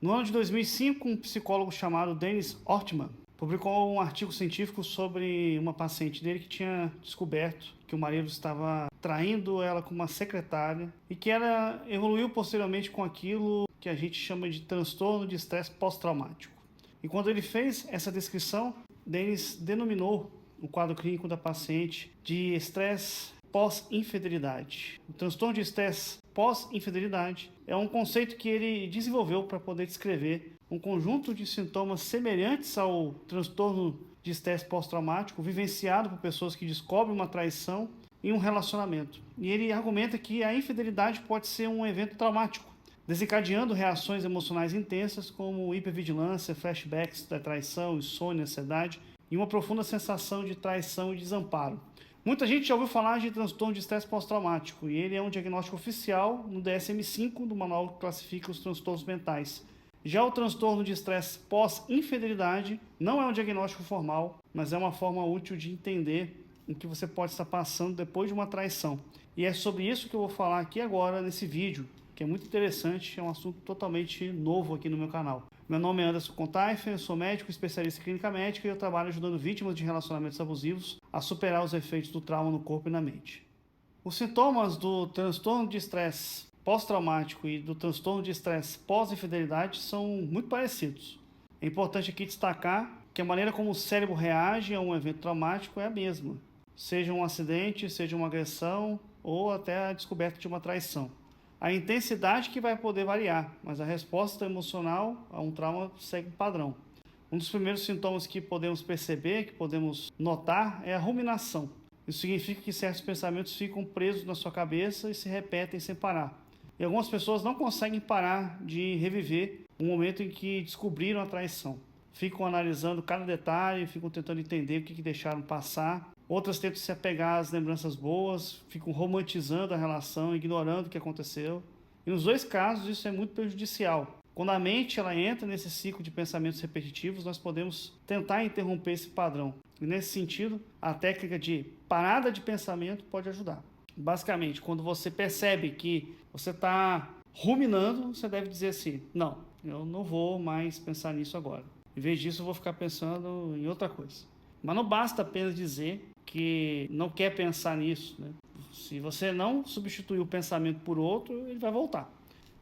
No ano de 2005, um psicólogo chamado Dennis Ortman publicou um artigo científico sobre uma paciente dele que tinha descoberto que o marido estava traindo ela com uma secretária e que ela evoluiu posteriormente com aquilo que a gente chama de transtorno de estresse pós-traumático. E quando ele fez essa descrição, Dennis denominou o quadro clínico da paciente de estresse pós-infidelidade. O transtorno de estresse pós-infidelidade é um conceito que ele desenvolveu para poder descrever um conjunto de sintomas semelhantes ao transtorno de estresse pós-traumático vivenciado por pessoas que descobrem uma traição em um relacionamento. E ele argumenta que a infidelidade pode ser um evento traumático, desencadeando reações emocionais intensas como hipervigilância, flashbacks da traição, insônia, ansiedade e uma profunda sensação de traição e desamparo. Muita gente já ouviu falar de transtorno de estresse pós-traumático e ele é um diagnóstico oficial no DSM-5 do manual que classifica os transtornos mentais. Já o transtorno de estresse pós-infidelidade não é um diagnóstico formal, mas é uma forma útil de entender o que você pode estar passando depois de uma traição. E é sobre isso que eu vou falar aqui agora nesse vídeo, que é muito interessante, é um assunto totalmente novo aqui no meu canal. Meu nome é Anderson Contaifer, sou médico especialista em clínica médica e eu trabalho ajudando vítimas de relacionamentos abusivos a superar os efeitos do trauma no corpo e na mente. Os sintomas do transtorno de estresse pós-traumático e do transtorno de estresse pós-infidelidade são muito parecidos. É importante aqui destacar que a maneira como o cérebro reage a um evento traumático é a mesma, seja um acidente, seja uma agressão ou até a descoberta de uma traição. A intensidade que vai poder variar, mas a resposta emocional a um trauma segue um padrão. Um dos primeiros sintomas que podemos perceber, que podemos notar, é a ruminação. Isso significa que certos pensamentos ficam presos na sua cabeça e se repetem sem parar. E algumas pessoas não conseguem parar de reviver o momento em que descobriram a traição. Ficam analisando cada detalhe, ficam tentando entender o que deixaram passar. Outras tentam se apegar às lembranças boas, ficam romantizando a relação, ignorando o que aconteceu. E nos dois casos isso é muito prejudicial. Quando a mente ela entra nesse ciclo de pensamentos repetitivos, nós podemos tentar interromper esse padrão. E nesse sentido, a técnica de parada de pensamento pode ajudar. Basicamente, quando você percebe que você está ruminando, você deve dizer assim: não, eu não vou mais pensar nisso agora. Em vez disso, eu vou ficar pensando em outra coisa. Mas não basta apenas dizer que não quer pensar nisso, né? Se você não substituir o pensamento por outro, ele vai voltar.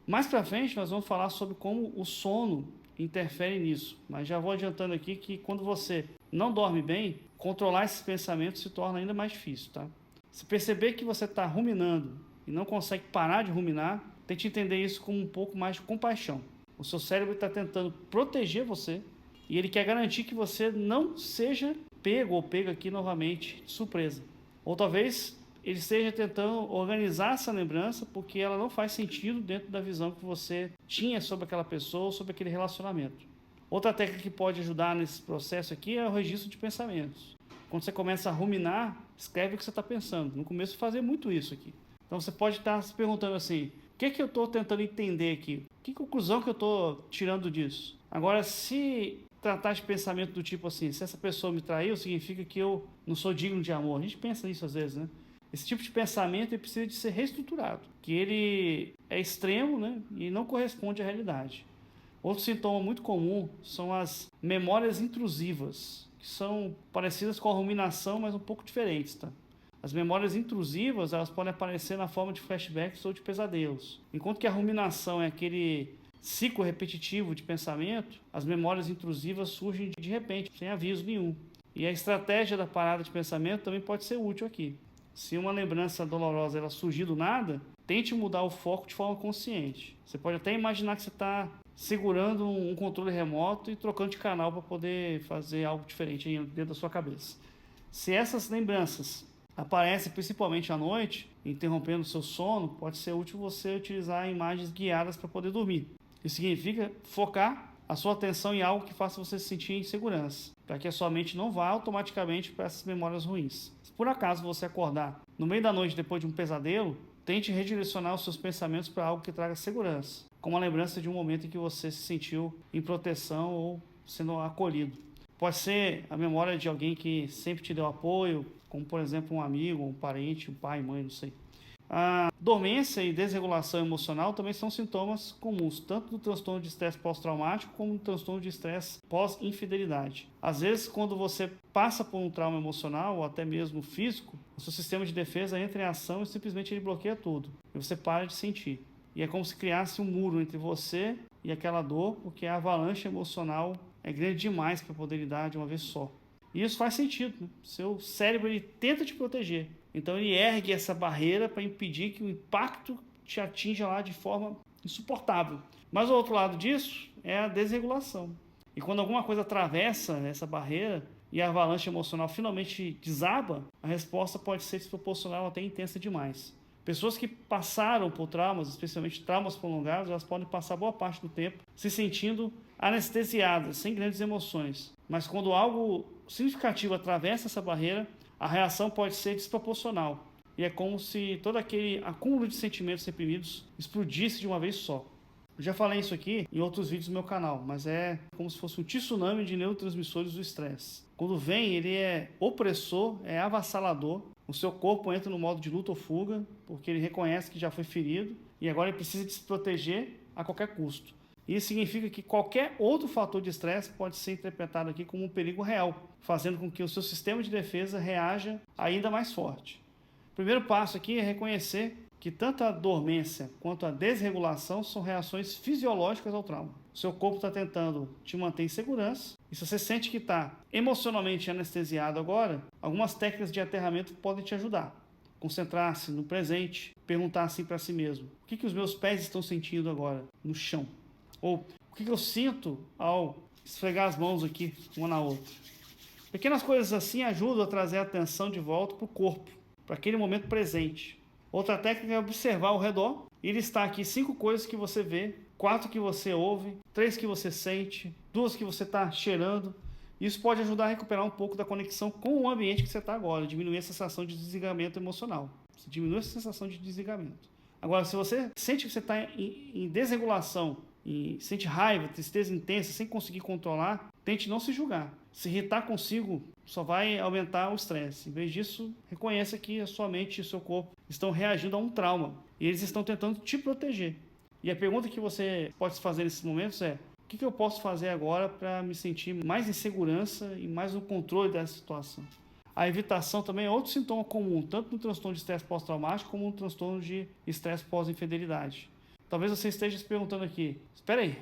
Mais para frente, nós vamos falar sobre como o sono interfere nisso. Mas já vou adiantando aqui que quando você não dorme bem, controlar esses pensamentos se torna ainda mais difícil, tá? Se perceber que você está ruminando e não consegue parar de ruminar, tente entender isso com um pouco mais de compaixão. O seu cérebro está tentando proteger você e ele quer garantir que você não seja pego ou pega aqui novamente de surpresa. Ou talvez ele esteja tentando organizar essa lembrança porque ela não faz sentido dentro da visão que você tinha sobre aquela pessoa ou sobre aquele relacionamento. Outra técnica que pode ajudar nesse processo aqui é o registro de pensamentos. Quando você começa a ruminar, escreve o que você está pensando. No começo, fazer muito isso aqui. Então você pode estar se perguntando assim: o que eu estou tentando entender aqui? Que conclusão que eu estou tirando disso? Agora, se tratar de pensamento do tipo assim, se essa pessoa me traiu, significa que eu não sou digno de amor. A gente pensa nisso às vezes, né? Esse tipo de pensamento ele precisa de ser reestruturado, que ele é extremo, né? E não corresponde à realidade. Outro sintoma muito comum são as memórias intrusivas, que são parecidas com a ruminação, mas um pouco diferentes, tá? As memórias intrusivas, elas podem aparecer na forma de flashbacks ou de pesadelos. Enquanto que a ruminação é aquele ciclo repetitivo de pensamento, as memórias intrusivas surgem de repente, sem aviso nenhum. E a estratégia da parada de pensamento também pode ser útil aqui. Se uma lembrança dolorosa ela surgir do nada, tente mudar o foco de forma consciente. Você pode até imaginar que você está segurando um controle remoto e trocando de canal para poder fazer algo diferente dentro da sua cabeça. Se essas lembranças aparecem principalmente à noite, interrompendo o seu sono, pode ser útil você utilizar imagens guiadas para poder dormir. Isso significa focar a sua atenção em algo que faça você se sentir em segurança, para que a sua mente não vá automaticamente para essas memórias ruins. Se por acaso você acordar no meio da noite depois de um pesadelo, tente redirecionar os seus pensamentos para algo que traga segurança, como a lembrança de um momento em que você se sentiu em proteção ou sendo acolhido. Pode ser a memória de alguém que sempre te deu apoio, como por exemplo um amigo, um parente, um pai, mãe, não sei. A dormência e desregulação emocional também são sintomas comuns, tanto do transtorno de estresse pós-traumático como do transtorno de estresse pós-infidelidade. Às vezes, quando você passa por um trauma emocional ou até mesmo físico, o seu sistema de defesa entra em ação e simplesmente ele bloqueia tudo. E você para de sentir. E é como se criasse um muro entre você e aquela dor, porque a avalanche emocional é grande demais para poder lidar de uma vez só. E isso faz sentido, né? Seu cérebro ele tenta te proteger. Então ele ergue essa barreira para impedir que o impacto te atinja lá de forma insuportável. Mas o outro lado disso é a desregulação. E quando alguma coisa atravessa essa barreira e a avalanche emocional finalmente desaba, a resposta pode ser desproporcional até intensa demais. Pessoas que passaram por traumas, especialmente traumas prolongados, elas podem passar boa parte do tempo se sentindo anestesiadas, sem grandes emoções. Mas quando algo significativo atravessa essa barreira, a reação pode ser desproporcional. E é como se todo aquele acúmulo de sentimentos reprimidos explodisse de uma vez só. Eu já falei isso aqui em outros vídeos do meu canal, mas é como se fosse um tsunami de neurotransmissores do estresse. Quando vem, ele é opressor, é avassalador. O seu corpo entra no modo de luta ou fuga, porque ele reconhece que já foi ferido e agora ele precisa de se proteger a qualquer custo. Isso significa que qualquer outro fator de estresse pode ser interpretado aqui como um perigo real, fazendo com que o seu sistema de defesa reaja ainda mais forte. O primeiro passo aqui é reconhecer que tanto a dormência quanto a desregulação são reações fisiológicas ao trauma. O seu corpo está tentando te manter em segurança, e se você sente que está emocionalmente anestesiado agora, algumas técnicas de aterramento podem te ajudar. Concentrar-se no presente, perguntar assim para si mesmo: o que os meus pés estão sentindo agora no chão? Ou o que eu sinto ao esfregar as mãos aqui uma na outra? Pequenas coisas assim ajudam a trazer a atenção de volta para o corpo, para aquele momento presente. Outra técnica é observar ao redor e listar aqui 5 coisas que você vê, 4 que você ouve, 3 que você sente, 2 que você está cheirando. Isso pode ajudar a recuperar um pouco da conexão com o ambiente que você está agora, diminuir a sensação de desligamento emocional. Você diminui essa sensação de desligamento. Agora, se você sente que você está em desregulação, e sente raiva, tristeza intensa, sem conseguir controlar, tente não se julgar. Se irritar consigo só vai aumentar o estresse. Em vez disso, reconheça que a sua mente e o seu corpo estão reagindo a um trauma e eles estão tentando te proteger. E a pergunta que você pode se fazer nesses momentos é: o que eu posso fazer agora para me sentir mais em segurança e mais no controle dessa situação? A evitação também é outro sintoma comum, tanto no transtorno de estresse pós-traumático como no transtorno de estresse pós-infidelidade. Talvez você esteja se perguntando aqui: espera aí,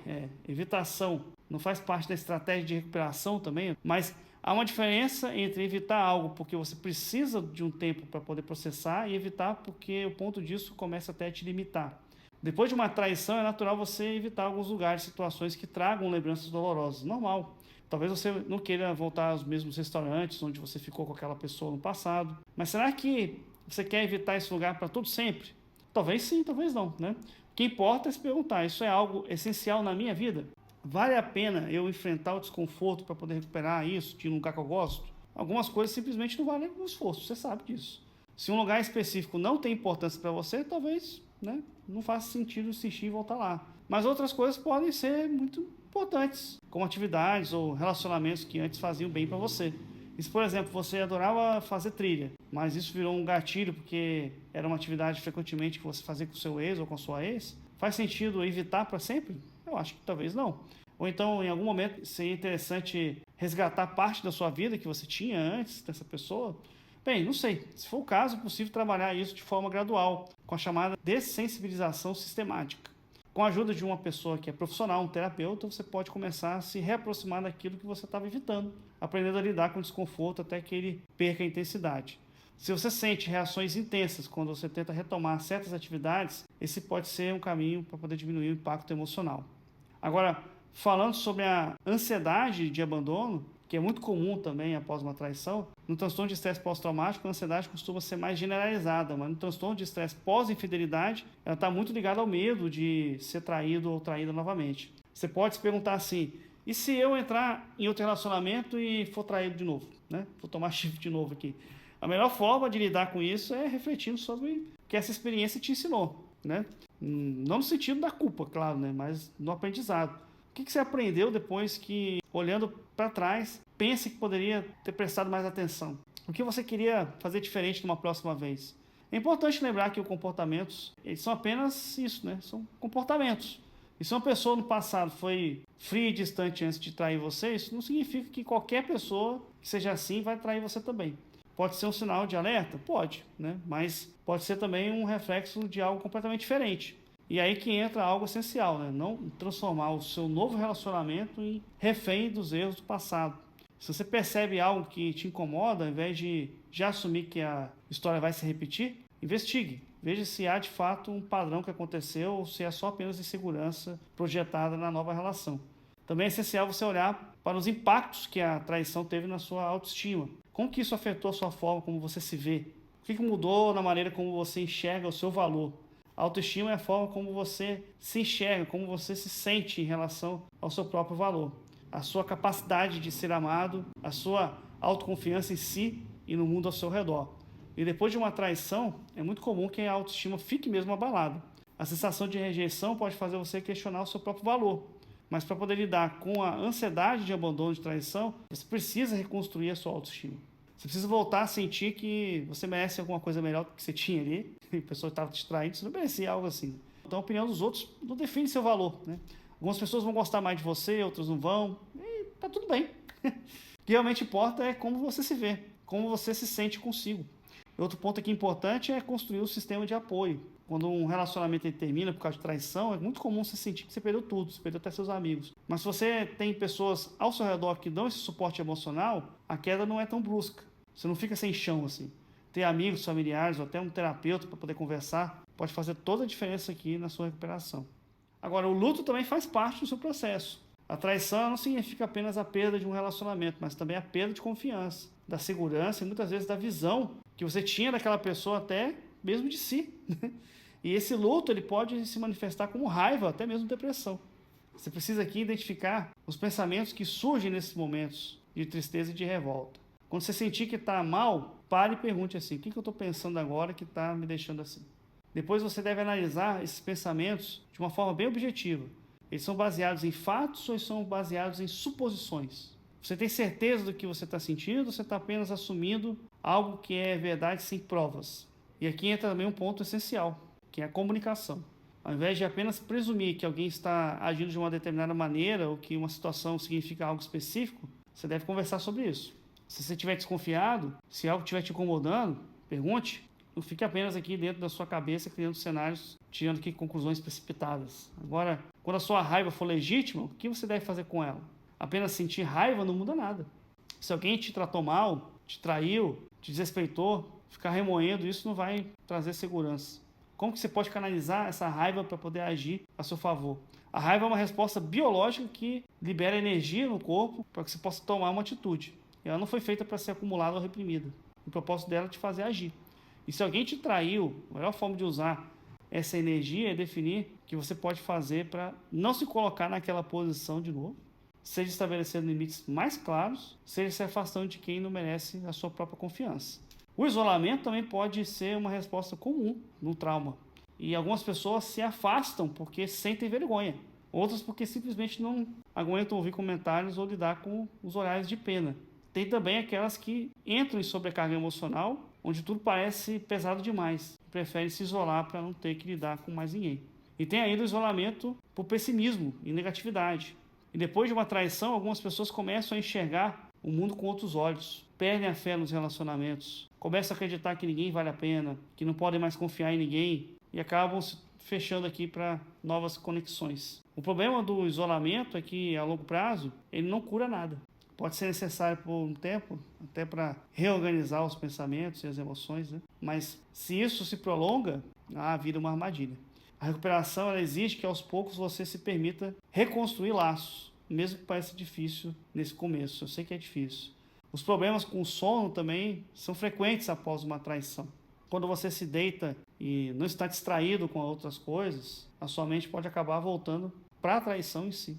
evitação não faz parte da estratégia de recuperação também? Mas há uma diferença entre evitar algo porque você precisa de um tempo para poder processar e evitar porque o ponto disso começa até a te limitar. Depois de uma traição, é natural você evitar alguns lugares, situações que tragam lembranças dolorosas. Normal. Talvez você não queira voltar aos mesmos restaurantes onde você ficou com aquela pessoa no passado. Mas será que você quer evitar esse lugar para todo sempre? Talvez sim, talvez não, né? O que importa é se perguntar: isso é algo essencial na minha vida? Vale a pena eu enfrentar o desconforto para poder recuperar isso de um lugar que eu gosto? Algumas coisas simplesmente não valem o esforço, você sabe disso. Se um lugar específico não tem importância para você, talvez, né, não faça sentido insistir em voltar lá. Mas outras coisas podem ser muito importantes, como atividades ou relacionamentos que antes faziam bem para você. E se, por exemplo, você adorava fazer trilha, mas isso virou um gatilho porque era uma atividade frequentemente que você fazia com o seu ex ou com a sua ex, faz sentido evitar para sempre? Eu acho que talvez não. Ou então, em algum momento, seria interessante resgatar parte da sua vida que você tinha antes dessa pessoa? Bem, não sei. Se for o caso, é possível trabalhar isso de forma gradual, com a chamada dessensibilização sistemática. Com a ajuda de uma pessoa que é profissional, um terapeuta, você pode começar a se reaproximar daquilo que você estava evitando, aprendendo a lidar com o desconforto até que ele perca a intensidade. Se você sente reações intensas quando você tenta retomar certas atividades, esse pode ser um caminho para poder diminuir o impacto emocional. Agora, falando sobre a ansiedade de abandono, que é muito comum também após uma traição, no transtorno de estresse pós-traumático, a ansiedade costuma ser mais generalizada, mas no transtorno de estresse pós-infidelidade, ela está muito ligada ao medo de ser traído ou traída novamente. Você pode se perguntar assim: e se eu entrar em outro relacionamento e for traído de novo, né? Vou tomar chifre de novo aqui. A melhor forma de lidar com isso é refletindo sobre o que essa experiência te ensinou, né? Não no sentido da culpa, claro, né? Mas no aprendizado. O que você aprendeu depois que, olhando para trás, pense que poderia ter prestado mais atenção? O que você queria fazer diferente numa próxima vez? É importante lembrar que os comportamentos, eles são apenas isso, né? São comportamentos. E se uma pessoa no passado foi fria e distante antes de trair você, isso não significa que qualquer pessoa que seja assim vai trair você também. Pode ser um sinal de alerta? Pode, né? Mas pode ser também um reflexo de algo completamente diferente. E aí que entra algo essencial, né? Não transformar o seu novo relacionamento em refém dos erros do passado. Se você percebe algo que te incomoda, ao invés de já assumir que a história vai se repetir, investigue. Veja se há de fato um padrão que aconteceu ou se é só apenas insegurança projetada na nova relação. Também é essencial você olhar para os impactos que a traição teve na sua autoestima. Como que isso afetou a sua forma como você se vê? O que mudou na maneira como você enxerga o seu valor? A autoestima é a forma como você se enxerga, como você se sente em relação ao seu próprio valor. A sua capacidade de ser amado, a sua autoconfiança em si e no mundo ao seu redor. E depois de uma traição, é muito comum que a autoestima fique mesmo abalada. A sensação de rejeição pode fazer você questionar o seu próprio valor. Mas para poder lidar com a ansiedade de abandono de traição, você precisa reconstruir a sua autoestima. Você precisa voltar a sentir que você merece alguma coisa melhor do que você tinha ali. A pessoa estava te traindo, você não merecia algo assim. Então a opinião dos outros não define seu valor, né? Algumas pessoas vão gostar mais de você, outras não vão. E tá tudo bem. O que realmente importa é como você se vê, como você se sente consigo. Outro ponto aqui importante é construir um sistema de apoio. Quando um relacionamento termina por causa de traição, é muito comum você sentir que você perdeu tudo, você perdeu até seus amigos. Mas se você tem pessoas ao seu redor que dão esse suporte emocional, a queda não é tão brusca. Você não fica sem chão assim. Ter amigos, familiares ou até um terapeuta para poder conversar pode fazer toda a diferença aqui na sua recuperação. Agora, o luto também faz parte do seu processo. A traição não significa apenas a perda de um relacionamento, mas também a perda de confiança, da segurança e muitas vezes da visão que você tinha daquela pessoa até mesmo de si. E esse luto ele pode se manifestar como raiva, até mesmo depressão. Você precisa aqui identificar os pensamentos que surgem nesses momentos de tristeza e de revolta. Quando você sentir que está mal, pare e pergunte assim, o que eu estou pensando agora que está me deixando assim? Depois você deve analisar esses pensamentos de uma forma bem objetiva. Eles são baseados em fatos ou são baseados em suposições? Você tem certeza do que você está sentindo ou você está apenas assumindo algo que é verdade sem provas? E aqui entra também um ponto essencial, que é a comunicação. Ao invés de apenas presumir que alguém está agindo de uma determinada maneira ou que uma situação significa algo específico, você deve conversar sobre isso. Se você estiver desconfiado, se algo estiver te incomodando, pergunte. Não fique apenas aqui dentro da sua cabeça criando cenários, tirando aqui conclusões precipitadas. Agora, quando a sua raiva for legítima, o que você deve fazer com ela? Apenas sentir raiva não muda nada. Se alguém te tratou mal, te traiu, te desrespeitou, ficar remoendo isso não vai trazer segurança. Como que você pode canalizar essa raiva para poder agir a seu favor? A raiva é uma resposta biológica que libera energia no corpo para que você possa tomar uma atitude. Ela não foi feita para ser acumulada ou reprimida. O propósito dela é te fazer agir. E se alguém te traiu, a melhor forma de usar essa energia é definir o que você pode fazer para não se colocar naquela posição de novo, seja estabelecendo limites mais claros, seja se afastando de quem não merece a sua própria confiança. O isolamento também pode ser uma resposta comum no trauma. E algumas pessoas se afastam porque sentem vergonha. Outras porque simplesmente não aguentam ouvir comentários ou lidar com os olhares de pena. Tem também aquelas que entram em sobrecarga emocional, onde tudo parece pesado demais. Preferem se isolar para não ter que lidar com mais ninguém. E tem ainda o isolamento por pessimismo e negatividade. E depois de uma traição, algumas pessoas começam a enxergar o mundo com outros olhos. Perdem a fé nos relacionamentos. Começam a acreditar que ninguém vale a pena, que não podem mais confiar em ninguém. E acabam se fechando aqui para novas conexões. O problema do isolamento é que, a longo prazo, ele não cura nada. Pode ser necessário por um tempo, até para reorganizar os pensamentos e as emoções, né? Mas se isso se prolonga, vira uma armadilha. A recuperação ela exige que aos poucos você se permita reconstruir laços, mesmo que pareça difícil nesse começo. Eu sei que é difícil. Os problemas com o sono também são frequentes após uma traição. Quando você se deita e não está distraído com outras coisas, a sua mente pode acabar voltando para a traição em si.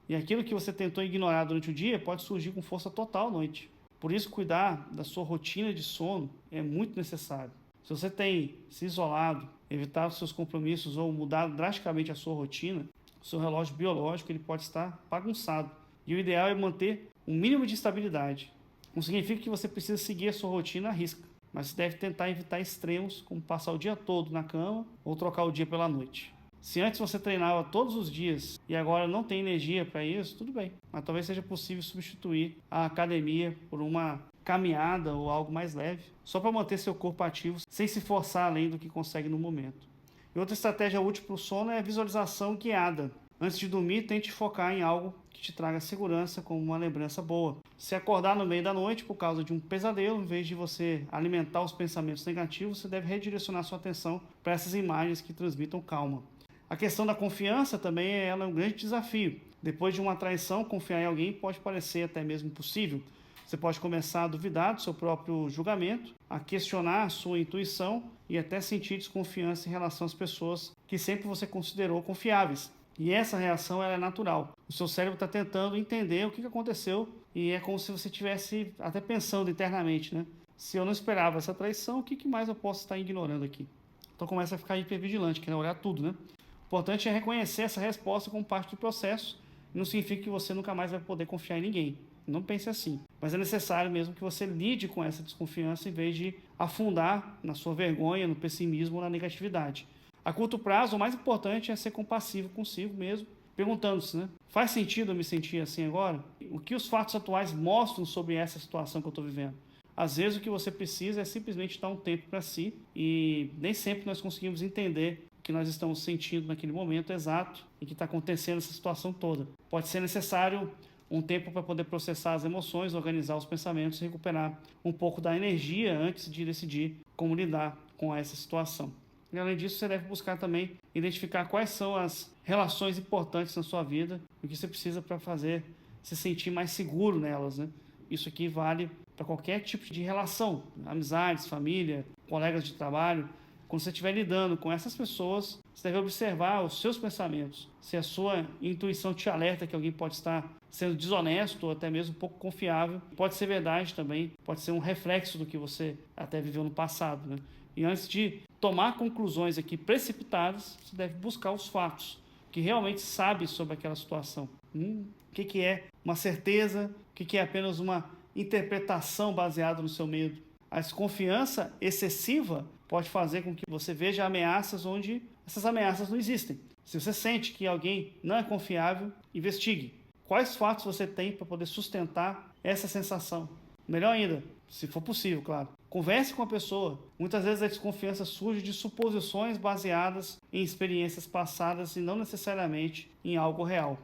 E aquilo que você tentou ignorar durante o dia pode surgir com força total à noite. Por isso, cuidar da sua rotina de sono é muito necessário. Se você tem se isolado, evitado seus compromissos ou mudado drasticamente a sua rotina, o seu relógio biológico ele pode estar bagunçado. E o ideal é manter um mínimo de estabilidade. Não significa que você precisa seguir a sua rotina à risca, mas você deve tentar evitar extremos, como passar o dia todo na cama ou trocar o dia pela noite. Se antes você treinava todos os dias e agora não tem energia para isso, tudo bem. Mas talvez seja possível substituir a academia por uma caminhada ou algo mais leve, só para manter seu corpo ativo sem se forçar além do que consegue no momento. E outra estratégia útil para o sono é a visualização guiada. Antes de dormir, tente focar em algo que te traga segurança, como uma lembrança boa. Se acordar no meio da noite por causa de um pesadelo, em vez de você alimentar os pensamentos negativos, você deve redirecionar sua atenção para essas imagens que transmitam calma. A questão da confiança também é um grande desafio. Depois de uma traição, confiar em alguém pode parecer até mesmo impossível. Você pode começar a duvidar do seu próprio julgamento, a questionar a sua intuição e até sentir desconfiança em relação às pessoas que sempre você considerou confiáveis. E essa reação ela é natural. O seu cérebro está tentando entender o que aconteceu e é como se você estivesse até pensando internamente, né? Se eu não esperava essa traição, o que mais eu posso estar ignorando aqui? Então começa a ficar hipervigilante, querendo olhar tudo, né? O importante é reconhecer essa resposta como parte do processo. Não significa que você nunca mais vai poder confiar em ninguém. Não pense assim. Mas é necessário mesmo que você lide com essa desconfiança em vez de afundar na sua vergonha, no pessimismo ou na negatividade. A curto prazo, o mais importante é ser compassivo consigo mesmo, perguntando-se, né? Faz sentido eu me sentir assim agora? O que os fatos atuais mostram sobre essa situação que eu estou vivendo? Às vezes o que você precisa é simplesmente dar um tempo para si e nem sempre nós conseguimos entender o que nós estamos sentindo naquele momento exato em que está acontecendo essa situação toda. Pode ser necessário um tempo para poder processar as emoções, organizar os pensamentos e recuperar um pouco da energia antes de decidir como lidar com essa situação. E além disso, você deve buscar também identificar quais são as relações importantes na sua vida, o que você precisa para fazer se sentir mais seguro nelas, né? Isso aqui vale para qualquer tipo de relação, amizades, família, colegas de trabalho. Quando você estiver lidando com essas pessoas, você deve observar os seus pensamentos. Se a sua intuição te alerta que alguém pode estar sendo desonesto ou até mesmo um pouco confiável, pode ser verdade também, pode ser um reflexo do que você até viveu no passado, né? E antes de tomar conclusões aqui precipitadas, você deve buscar os fatos, que realmente sabe sobre aquela situação. O que é uma certeza, o que é apenas uma interpretação baseada no seu medo. A desconfiança excessiva pode fazer com que você veja ameaças onde essas ameaças não existem. Se você sente que alguém não é confiável, investigue. Quais fatos você tem para poder sustentar essa sensação? Melhor ainda, se for possível, claro. Converse com a pessoa. Muitas vezes a desconfiança surge de suposições baseadas em experiências passadas e não necessariamente em algo real.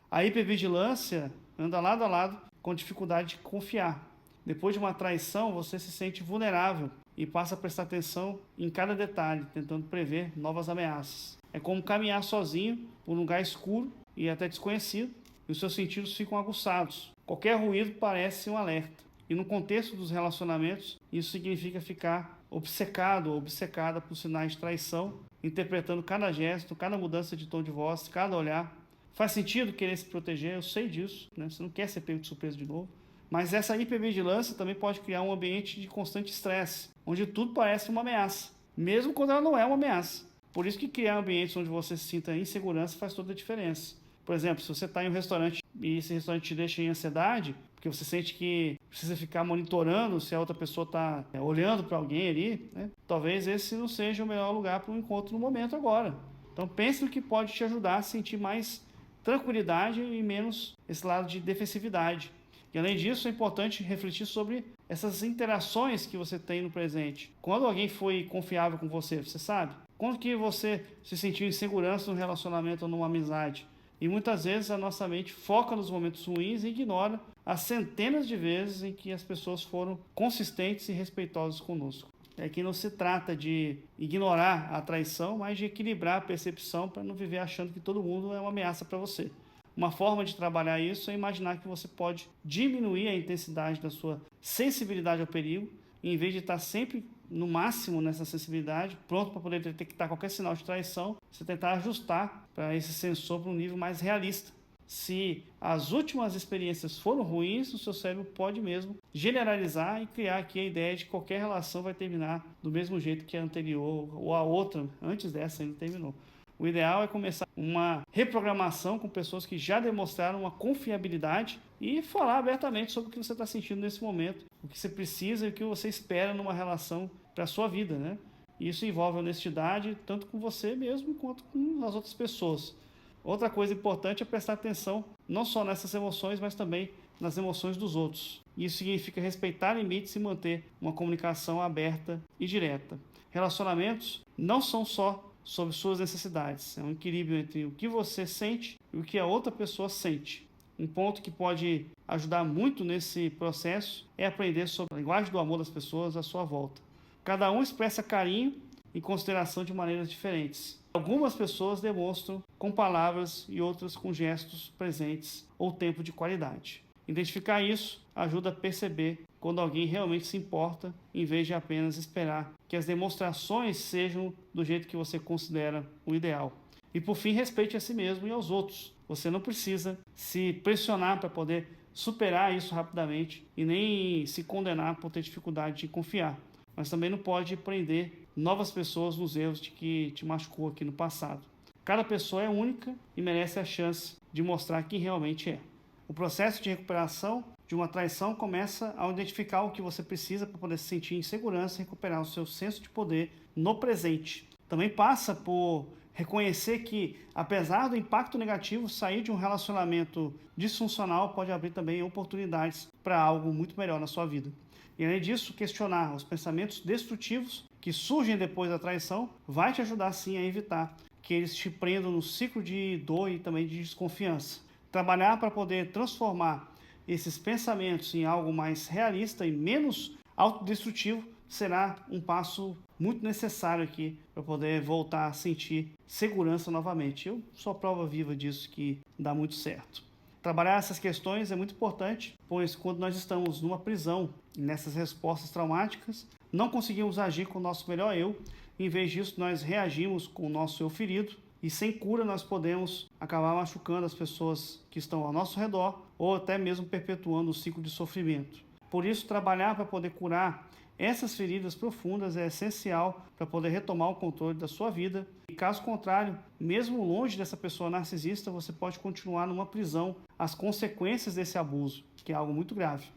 A hipervigilância anda lado a lado com dificuldade de confiar. Depois de uma traição, você se sente vulnerável e passa a prestar atenção em cada detalhe, tentando prever novas ameaças. É como caminhar sozinho por um lugar escuro e até desconhecido, e os seus sentidos ficam aguçados. Qualquer ruído parece um alerta. E no contexto dos relacionamentos, isso significa ficar obcecado ou obcecada por sinais de traição, interpretando cada gesto, cada mudança de tom de voz, cada olhar. Faz sentido querer se proteger, eu sei disso, né? Você não quer ser pego de surpresa de novo. Mas essa hipervigilância também pode criar um ambiente de constante estresse, onde tudo parece uma ameaça, mesmo quando ela não é uma ameaça. Por isso que criar ambientes onde você se sinta insegurança faz toda a diferença. Por exemplo, se você está em um restaurante e esse restaurante te deixa em ansiedade, porque você sente que precisa ficar monitorando se a outra pessoa está olhando para alguém ali, né? Talvez esse não seja o melhor lugar para um encontro no momento agora. Então pense no que pode te ajudar a sentir mais tranquilidade e menos esse lado de defensividade. E além disso, é importante refletir sobre essas interações que você tem no presente. Quando alguém foi confiável com você, você sabe? Quando que você se sentiu em segurança num relacionamento ou numa amizade? E muitas vezes a nossa mente foca nos momentos ruins e ignora as centenas de vezes em que as pessoas foram consistentes e respeitosas conosco. É que não se trata de ignorar a traição, mas de equilibrar a percepção para não viver achando que todo mundo é uma ameaça para você. Uma forma de trabalhar isso é imaginar que você pode diminuir a intensidade da sua sensibilidade ao perigo, e em vez de estar sempre no máximo nessa sensibilidade, pronto para poder detectar qualquer sinal de traição, você tentar ajustar para esse sensor para um nível mais realista. Se as últimas experiências foram ruins, o seu cérebro pode mesmo generalizar e criar aqui a ideia de que qualquer relação vai terminar do mesmo jeito que a anterior ou a outra, antes dessa ainda terminou. O ideal é começar uma reprogramação com pessoas que já demonstraram uma confiabilidade e falar abertamente sobre o que você está sentindo nesse momento, o que você precisa e o que você espera numa relação para a sua vida, né? Isso envolve honestidade, tanto com você mesmo quanto com as outras pessoas. Outra coisa importante é prestar atenção não só nessas emoções, mas também nas emoções dos outros. Isso significa respeitar limites e manter uma comunicação aberta e direta. Relacionamentos não são só sobre suas necessidades, é um equilíbrio entre o que você sente e o que a outra pessoa sente. Um ponto que pode ajudar muito nesse processo é aprender sobre a linguagem do amor das pessoas à sua volta. Cada um expressa carinho e consideração de maneiras diferentes. Algumas pessoas demonstram com palavras e outras com gestos presentes ou tempo de qualidade. Identificar isso ajuda a perceber quando alguém realmente se importa, em vez de apenas esperar que as demonstrações sejam do jeito que você considera o ideal. E por fim, respeite a si mesmo e aos outros. Você não precisa se pressionar para poder superar isso rapidamente e nem se condenar por ter dificuldade de confiar. Mas também não pode prender novas pessoas nos erros de que te machucou aqui no passado. Cada pessoa é única e merece a chance de mostrar quem realmente é. O processo de recuperação de uma traição começa ao identificar o que você precisa para poder se sentir em segurança e recuperar o seu senso de poder no presente. Também passa por reconhecer que, apesar do impacto negativo, sair de um relacionamento disfuncional pode abrir também oportunidades para algo muito melhor na sua vida. E além disso, questionar os pensamentos destrutivos que surgem depois da traição vai te ajudar sim a evitar que eles te prendam no ciclo de dor e também de desconfiança. Trabalhar para poder transformar esses pensamentos em algo mais realista e menos autodestrutivo será um passo muito necessário aqui para poder voltar a sentir segurança novamente. Eu sou a prova viva disso, que dá muito certo. Trabalhar essas questões é muito importante, pois quando nós estamos numa prisão, nessas respostas traumáticas, não conseguimos agir com o nosso melhor eu. Em vez disso, nós reagimos com o nosso eu ferido e sem cura nós podemos acabar machucando as pessoas que estão ao nosso redor ou até mesmo perpetuando o ciclo de sofrimento. Por isso, trabalhar para poder curar essas feridas profundas é essencial para poder retomar o controle da sua vida. E caso contrário, mesmo longe dessa pessoa narcisista, você pode continuar numa prisão às consequências desse abuso, que é algo muito grave.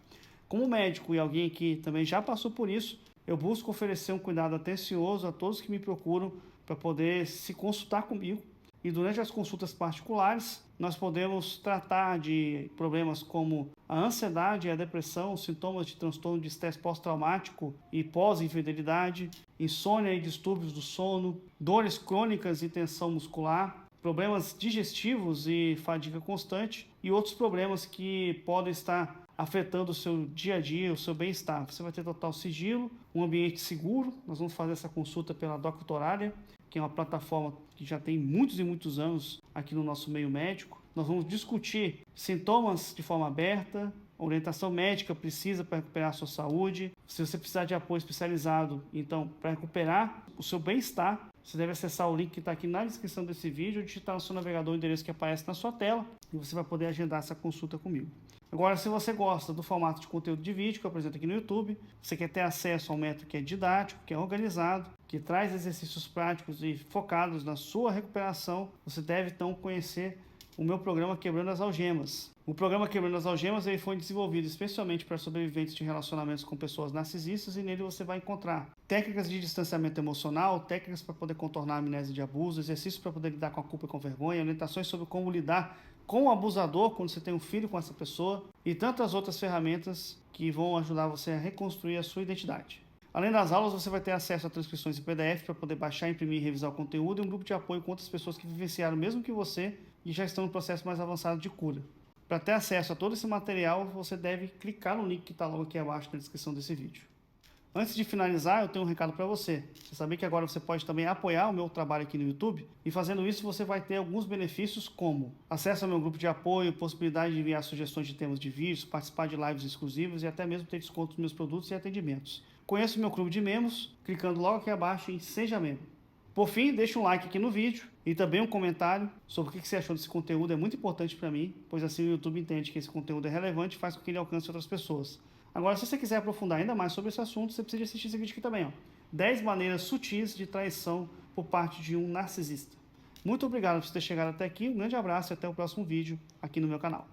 Como médico e alguém que também já passou por isso, eu busco oferecer um cuidado atencioso a todos que me procuram para poder se consultar comigo. E durante as consultas particulares, nós podemos tratar de problemas como a ansiedade, a depressão, sintomas de transtorno de estresse pós-traumático e pós-infidelidade, insônia e distúrbios do sono, dores crônicas e tensão muscular, problemas digestivos e fadiga constante e outros problemas que podem estar afetando o seu dia a dia, o seu bem-estar. Você vai ter total sigilo, um ambiente seguro. Nós vamos fazer essa consulta pela Doctoralia, que é uma plataforma que já tem muitos e muitos anos aqui no nosso meio médico. Nós vamos discutir sintomas de forma aberta, orientação médica precisa para recuperar a sua saúde. Se você precisar de apoio especializado, então, para recuperar o seu bem-estar, você deve acessar o link que está aqui na descrição desse vídeo, digitar no seu navegador o endereço que aparece na sua tela e você vai poder agendar essa consulta comigo. Agora, se você gosta do formato de conteúdo de vídeo que eu apresento aqui no YouTube, você quer ter acesso a um método que é didático, que é organizado, que traz exercícios práticos e focados na sua recuperação, você deve então conhecer o meu programa Quebrando as Algemas. O programa Quebrando as Algemas ele foi desenvolvido especialmente para sobreviventes de relacionamentos com pessoas narcisistas e nele você vai encontrar técnicas de distanciamento emocional, técnicas para poder contornar a amnésia de abuso, exercícios para poder lidar com a culpa e com vergonha, orientações sobre como lidar com o abusador quando você tem um filho com essa pessoa e tantas outras ferramentas que vão ajudar você a reconstruir a sua identidade. Além das aulas, você vai ter acesso a transcrições em PDF para poder baixar, imprimir e revisar o conteúdo e um grupo de apoio com outras pessoas que vivenciaram o mesmo que você e já estão no processo mais avançado de cura. Para ter acesso a todo esse material, você deve clicar no link que está logo aqui abaixo na descrição desse vídeo. Antes de finalizar, eu tenho um recado para você. Você sabia que agora você pode também apoiar o meu trabalho aqui no YouTube? E fazendo isso, você vai ter alguns benefícios como acesso ao meu grupo de apoio, possibilidade de enviar sugestões de temas de vídeos, participar de lives exclusivas e até mesmo ter desconto nos meus produtos e atendimentos. Conheça o meu clube de membros, clicando logo aqui abaixo em Seja Membro. Por fim, deixa um like aqui no vídeo e também um comentário sobre o que você achou desse conteúdo. É muito importante para mim, pois assim o YouTube entende que esse conteúdo é relevante e faz com que ele alcance outras pessoas. Agora, se você quiser aprofundar ainda mais sobre esse assunto, você precisa assistir esse vídeo aqui também. 10 maneiras sutis de traição por parte de um narcisista. Muito obrigado por ter chegado até aqui, um grande abraço e até o próximo vídeo aqui no meu canal.